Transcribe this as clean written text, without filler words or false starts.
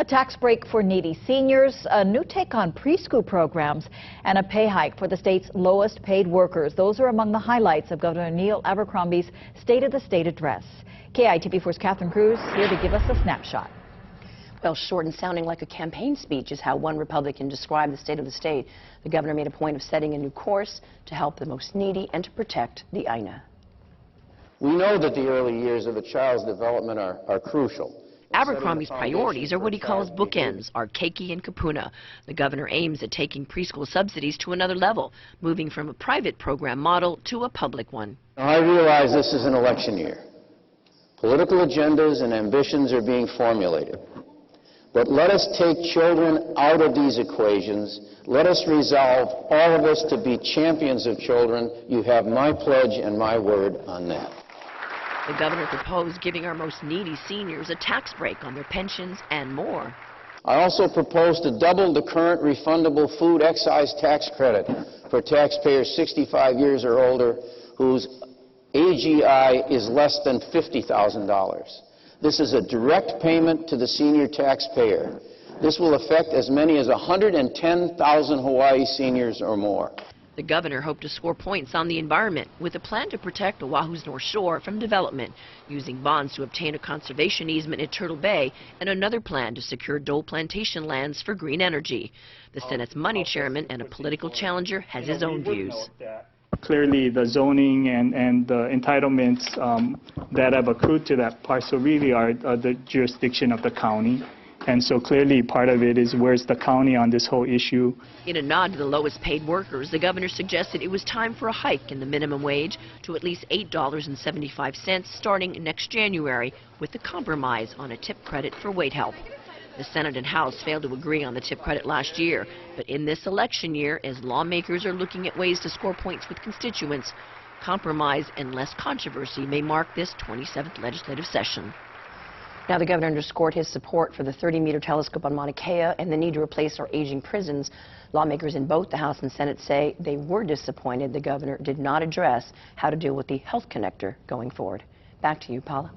tax break for needy seniors, a new take on preschool programs, and a pay hike for the state's lowest paid workers. Those are among the highlights of Governor Neil Abercrombie's State of the State address. KITV4's Catherine Cruz here to give us a snapshot. Well, short and sounding like a campaign speech is how one Republican described the state of the state. The governor made a point of setting a new course to help the most needy and to protect the INA. We know that the early years of a child's development are crucial. Abercrombie's priorities are what he calls bookends, are Keiki and Kapuna. The governor aims at taking preschool subsidies to another level, moving from a private program model to a public one. Now, I realize this is an election year. Political agendas and ambitions are being formulated. But let us take children out of these equations. Let us resolve, all of us, to be champions of children. You have my pledge and my word on that. The governor proposed giving our most needy seniors a tax break on their pensions and more. I also propose to double the current refundable food excise tax credit for taxpayers 65 years or older whose AGI is less than $50,000. This is a direct payment to the senior taxpayer. This will affect as many as 110,000 Hawaii seniors or more. The governor hoped to score points on the environment with a plan to protect Oahu's North Shore from development, using bonds to obtain a conservation easement at Turtle Bay and another plan to secure Dole Plantation lands for green energy. The Senate's money chairman and a political challenger has his own views. Clearly, the zoning and the entitlements that have accrued to that parcel really are the jurisdiction of the county. And so clearly part of it is where's the county on this whole issue. In a nod to the lowest paid workers, the governor suggested it was time for a hike in the minimum wage to at least $8.75 starting next January, with a compromise on a tip credit for wait help. The Senate and House failed to agree on the tip credit last year, but in this election year, as lawmakers are looking at ways to score points with constituents, compromise and less controversy may mark this 27th legislative session. Now, the governor underscored his support for the 30-meter telescope on Mauna Kea and the need to replace our aging prisons. Lawmakers in both the House and Senate say they were disappointed the governor did not address how to deal with the health connector going forward. Back to you, Paula.